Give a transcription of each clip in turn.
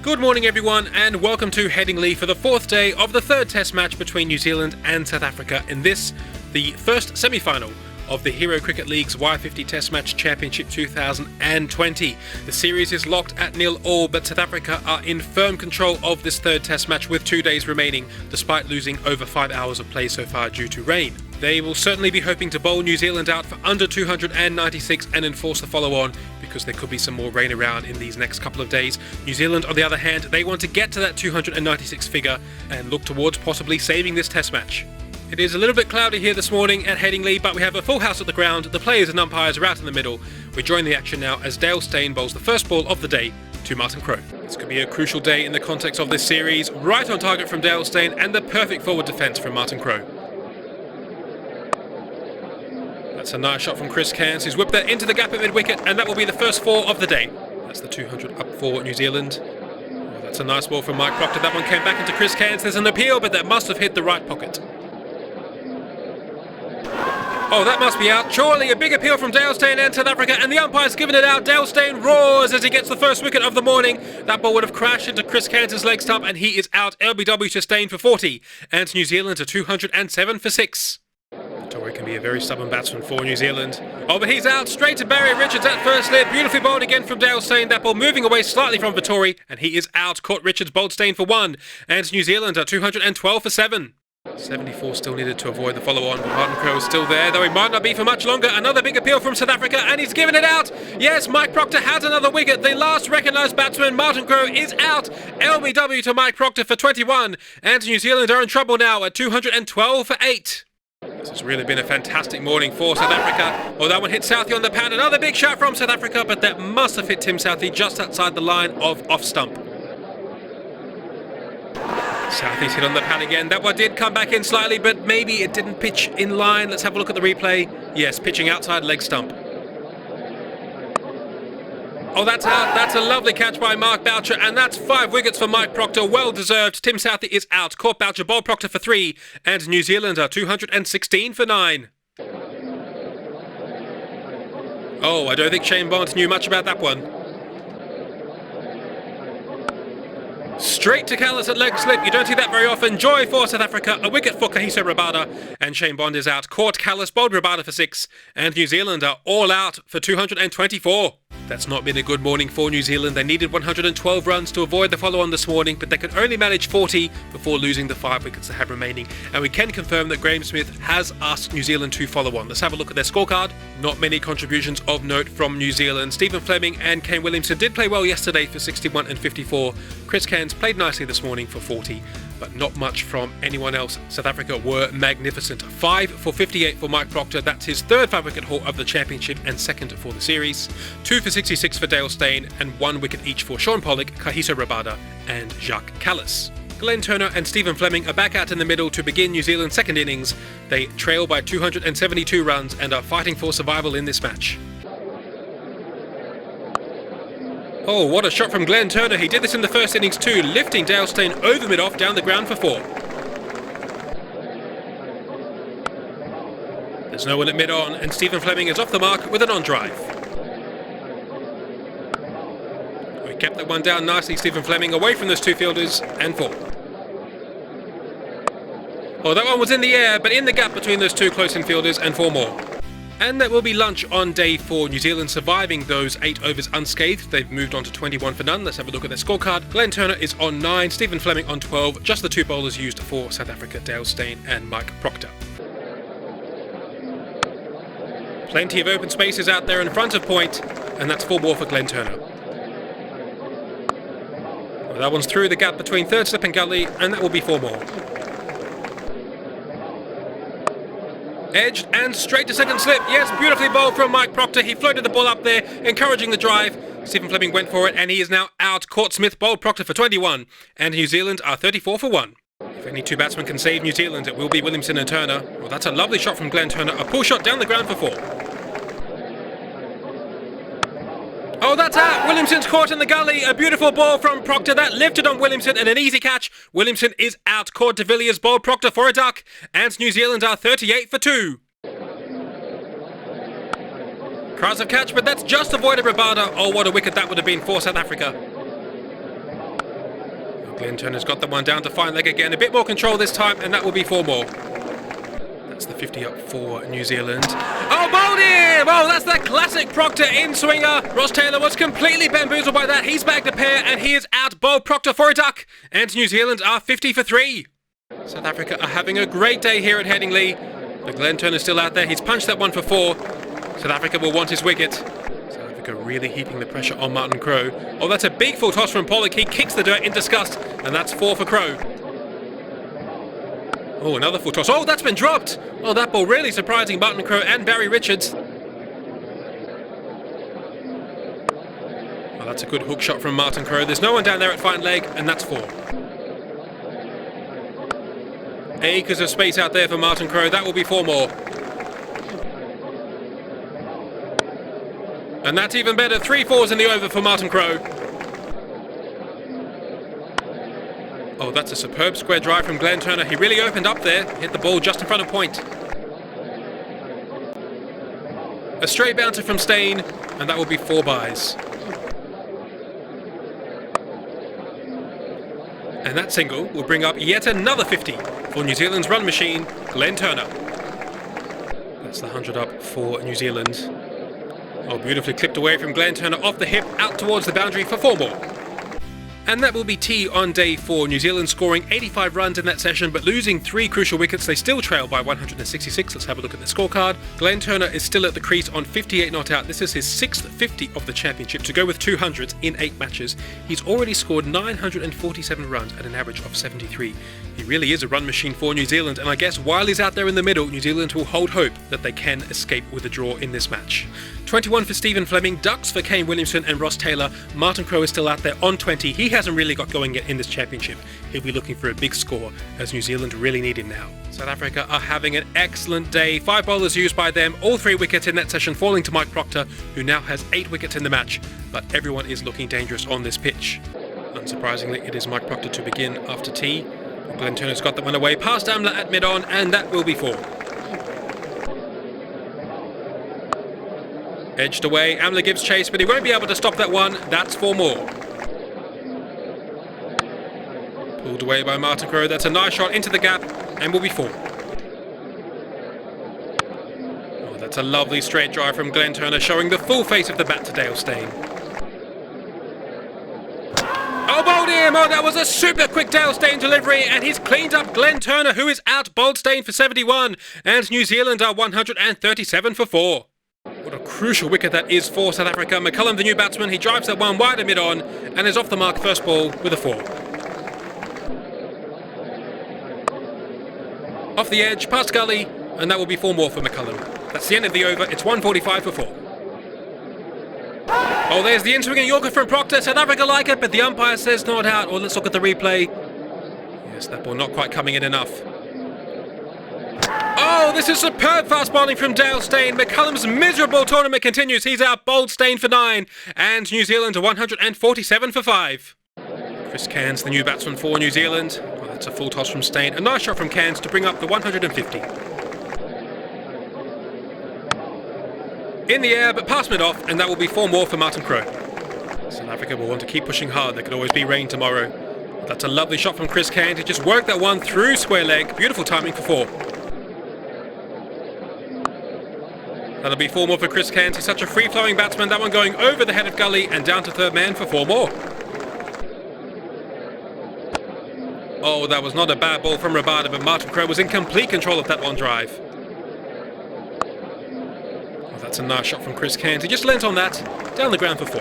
Good morning everyone and welcome to Headingley for the fourth day of the third test match between New Zealand and South Africa in this, the first semi-final of the Hero Cricket League's Y50 Test Match Championship 2020. The series is locked at 0-0, but South Africa are in firm control of this third test match with 2 days remaining, despite losing over 5 hours of play so far due to rain. They will certainly be hoping to bowl New Zealand out for under 296 and enforce the follow-on, because there could be some more rain around in these next couple of days. New Zealand, on the other hand, they want to get to that 296 figure and look towards possibly saving this test match. It is a little bit cloudy here this morning at Headingley, but we have a full house at the ground. The players and umpires are out in the middle. We join the action now as Dale Steyn bowls the first ball of the day to Martin Crowe. This could be a crucial day in the context of this series. Right on target from Dale Steyn and the perfect forward defence from Martin Crowe. That's a nice shot from Chris Cairns, who's whipped that into the gap at mid-wicket, and that will be the first 4 of the day. That's the 200 up for New Zealand. Oh, that's a nice ball from Mike Procter. That one came back into Chris Cairns. There's an appeal, but that must have hit the right pocket. Oh, that must be out. Surely a big appeal from Dale Steyn and South Africa, and the umpire's given it out. Dale Steyn roars as he gets the first wicket of the morning. That ball would have crashed into Chris Cairns' leg stump, and he is out. LBW to Steyn for 40, and New Zealand are 207 for 6. Tory can be a very stubborn batsman for New Zealand. Oh, but he's out. Straight to Barry Richards at first slip. Beautifully bowled again from Dale Steyn. That ball moving away slightly from Vittori, and he is out. Caught Richards, bowled Steyn for 1, and New Zealand are 212 for 7. 74 still needed to avoid the follow-on, but Martin Crowe is still there, though he might not be for much longer. Another big appeal from South Africa, and he's given it out. Yes, Mike Procter has another wicket. The last recognised batsman, Martin Crowe, is out. LBW to Mike Procter for 21, and New Zealand are in trouble now at 212 for 8. This has really been a fantastic morning for South Africa. Oh, that one hit Southey on the pad. Another big shot from South Africa, but that must have hit Tim Southey just outside the line of off-stump. Southey's hit on the pad again. That one did come back in slightly, but maybe it didn't pitch in line. Let's have a look at the replay. Yes, pitching outside leg stump. Oh, that's out. That's a lovely catch by Mark Boucher, and that's 5 wickets for Mike Procter. Well deserved. Tim Southey is out. Caught Boucher, bowled Procter for 3, and New Zealand are 216 for 9. Oh, I don't think Shane Bond knew much about that one. Straight to Callis at leg slip. You don't see that very often. Joy for South Africa. A wicket for Kagiso Rabada. And Shane Bond is out. Caught Callis, bowled Rabada for 6. And New Zealand are all out for 224. That's not been a good morning for New Zealand. They needed 112 runs to avoid the follow-on this morning, but they could only manage 40 before losing the 5 wickets they have remaining. And we can confirm that Graeme Smith has asked New Zealand to follow on. Let's have a look at their scorecard. Not many contributions of note from New Zealand. Stephen Fleming and Kane Williamson did play well yesterday for 61 and 54. Chris Cairns played nicely this morning for 40, but not much from anyone else. South Africa were magnificent. 5 for 58 for Mike Procter. That's his third 5-wicket haul of the championship and second for the series. 2 for 66 for Dale Steyn, and 1 wicket each for Sean Pollock, Kagiso Rabada and Jacques Kallis. Glenn Turner and Stephen Fleming are back out in the middle to begin New Zealand's second innings. They trail by 272 runs and are fighting for survival in this match. Oh, what a shot from Glenn Turner. He did this in the first innings too, lifting Dale Steyn over mid-off down the ground for 4. There's no one at mid-on, and Stephen Fleming is off the mark with an on-drive. We kept that one down nicely, Stephen Fleming, away from those 2 fielders, and 4. Oh, that one was in the air, but in the gap between those 2 close infielders, and 4 more. And that will be lunch on day 4. New Zealand surviving those 8 overs unscathed. They've moved on to 21 for none. Let's have a look at their scorecard. Glenn Turner is on 9, Stephen Fleming on 12. Just the 2 bowlers used for South Africa, Dale Steyn and Mike Procter. Plenty of open spaces out there in front of point, and that's 4 more for Glenn Turner. Well, that one's through the gap between third slip and gully, and that will be 4 more. Edged and straight to second slip. Yes, beautifully bowled from Mike Procter. He floated the ball up there, encouraging the drive. Stephen Fleming went for it, and he is now out. Caught Smith, bowled Procter for 21, and New Zealand are 34 for 1. If any 2 batsmen can save New Zealand, it will be Williamson and Turner. Well, that's a lovely shot from Glenn Turner. A pull shot down the ground for 4. Oh, that's out. Williamson's caught in the gully. A beautiful ball from Procter. That lifted on Williamson and an easy catch. Williamson is out. Caught de Villiers, bowled Procter for a duck. And New Zealand are 38 for 2. Cries of catch, but that's just avoided Rabada. Oh, what a wicket that would have been for South Africa. Glenn Turner's got the one down to fine leg again. A bit more control this time, and that will be 4 more. That's the 50 up for New Zealand. Oh, bowled him! Oh, that's that classic Procter in-swinger. Ross Taylor was completely bamboozled by that. He's bagged a pair, and he is out bowled Procter for a duck. And New Zealand are 50 for 3. South Africa are having a great day here at Headingley. But Glenn Turner's still out there. He's punched that one for 4. South Africa will want his wicket. South Africa really heaping the pressure on Martin Crowe. Oh, that's a big full toss from Pollock. He kicks the dirt in disgust, and that's 4 for Crowe. Oh, another full toss. Oh, that's been dropped. Oh, that ball really surprising Martin Crowe and Barry Richards. Oh, that's a good hook shot from Martin Crowe. There's no one down there at fine leg, and that's 4. Acres of space out there for Martin Crowe. That will be 4 more. And that's even better. 3 fours in the over for Martin Crowe. Oh, that's a superb square drive from Glenn Turner. He really opened up there. Hit the ball just in front of point. A straight bouncer from Steyn, and that will be 4 byes. And that single will bring up yet another 50 for New Zealand's run machine, Glenn Turner. That's the 100 up for New Zealand. Oh, beautifully clipped away from Glenn Turner off the hip, out towards the boundary for 4 more. And that will be tea on day 4. New Zealand scoring 85 runs in that session, but losing 3 crucial wickets. They still trail by 166. Let's have a look at the scorecard. Glenn Turner is still at the crease on 58 not out. This is his 6th 50 of the championship to go with 200s in 8 matches. He's already scored 947 runs at an average of 73. He really is a run machine for New Zealand, and I guess while he's out there in the middle, New Zealand will hold hope that they can escape with a draw in this match. 21 for Stephen Fleming, ducks for Kane Williamson and Ross Taylor. Martin Crowe is still out there on 20. He hasn't really got going yet in this championship. He'll be looking for a big score, as New Zealand really need him now. South Africa are having an excellent day. 5 bowlers used by them, all 3 wickets in that session falling to Mike Procter, who now has 8 wickets in the match, but everyone is looking dangerous on this pitch. Unsurprisingly, it is Mike Procter to begin after tea. Glenn Turner's got the one away past Amla at mid-on, and that will be 4. Edged away, Amla gives chase, but he won't be able to stop that one. That's 4 more. Pulled away by Martin Crowe. That's a nice shot into the gap, and will be 4. Oh, that's a lovely straight drive from Glenn Turner, showing the full face of the bat to Dale Steyn. Oh, bowled him! Oh, that was a super quick Dale Steyn delivery, and he's cleaned up Glenn Turner, who is out bowled Steyn for 71, and New Zealand are 137 for 4. What a crucial wicket that is for South Africa. McCullum, the new batsman, he drives that one wide mid-on and is off the mark first ball with a 4. Off the edge, past gully, and that will be 4 more for McCullum. That's the end of the over. It's 145 for 4. Oh, there's the in-swinging Yorker from Procter. South Africa like it, but the umpire says not out. Oh, let's look at the replay. Yes, that ball not quite coming in enough. Oh, this is superb fast bowling from Dale Steyn. McCullum's miserable tournament continues. He's out bowled Steyn for 9, and New Zealand are 147 for 5. Chris Cairns, the new batsman for New Zealand. Oh, that's a full toss from Steyn. A nice shot from Cairns to bring up the 150. In the air, but past mid-off, and that will be 4 more for Martin Crowe. South Africa will want to keep pushing hard. There could always be rain tomorrow. That's a lovely shot from Chris Cairns. He just worked that one through square leg. Beautiful timing for 4. That'll be 4 more for Chris Cairns. He's such a free-flowing batsman. That one going over the head of gully and down to third man for 4 more. Oh, that was not a bad ball from Rabada, but Martin Crowe was in complete control of that one drive. Oh, that's a nice shot from Chris Cairns. He just leant on that, down the ground for 4.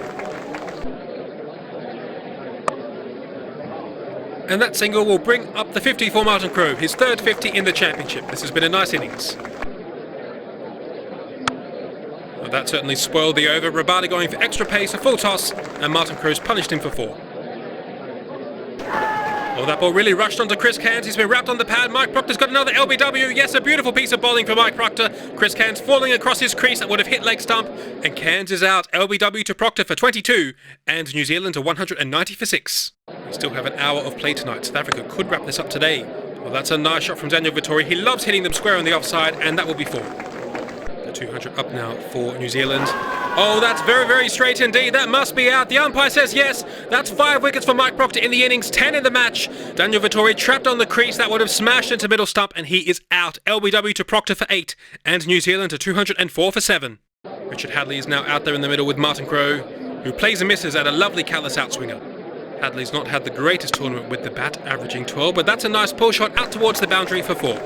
And that single will bring up the 50 for Martin Crowe, his 3rd 50 in the championship. This has been a nice innings. Well, that certainly spoiled the over. Rabada going for extra pace, a full toss, and Martin Crowe's punished him for 4. Oh, that ball really rushed onto Chris Cairns. He's been wrapped on the pad. Mike Procter's got another LBW. Yes, a beautiful piece of bowling for Mike Procter. Chris Cairns falling across his crease. That would have hit leg stump. And Cairns is out. LBW to Procter for 22. And New Zealand are 190 for 6. We still have an hour of play tonight. South Africa could wrap this up today. Well, that's a nice shot from Daniel Vittori. He loves hitting them square on the offside, and that will be 4. The 200 up now for New Zealand. Oh, that's very, very straight indeed. That must be out. The umpire says yes. That's 5 wickets for Mike Procter in the innings, 10 in the match. Daniel Vettori trapped on the crease. That would have smashed into middle stump, and he is out. LBW to Procter for 8, and New Zealand to 204 for 7. Richard Hadlee is now out there in the middle with Martin Crowe, who plays and misses at a lovely Callis outswinger. Hadley's not had the greatest tournament with the bat, averaging 12, but that's a nice pull shot out towards the boundary for 4.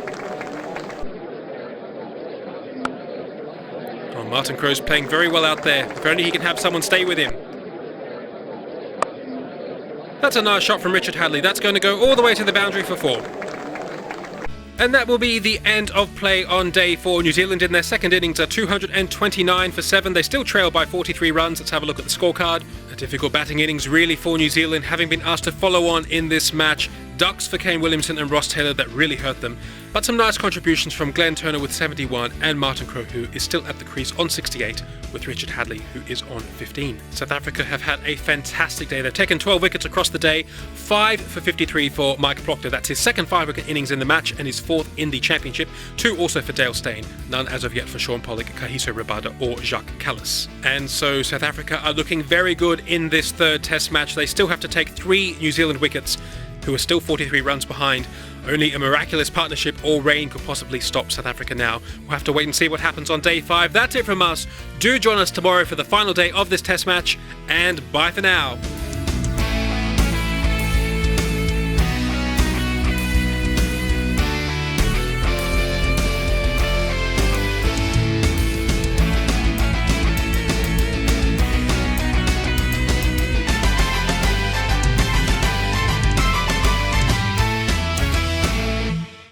Oh, Martin Crowe's playing very well out there. If only he can have someone stay with him. That's a nice shot from Richard Hadlee. That's going to go all the way to the boundary for 4. And that will be the end of play on day 4. New Zealand in their second innings are 229 for 7. They still trail by 43 runs. Let's have a look at the scorecard. A difficult batting innings really for New Zealand, having been asked to follow on in this match. Ducks for Kane Williamson and Ross Taylor that really hurt them. But some nice contributions from Glenn Turner with 71 and Martin Crowe, who is still at the crease on 68, with Richard Hadlee, who is on 15. South Africa have had a fantastic day. They've taken 12 wickets across the day, 5 for 53 for Mike Procter. That's his second 5-wicket innings in the match and his 4th in the championship. 2 also for Dale Steyn, none as of yet for Sean Pollock, Kagiso Rabada or Jacques Kallis. And so South Africa are looking very good in this third test match. They still have to take 3 New Zealand wickets, who are still 43 runs behind. Only a miraculous partnership or rain could possibly stop South Africa now. We'll have to wait and see what happens on day 5. That's it from us. Do join us tomorrow for the final day of this test match, and bye for now.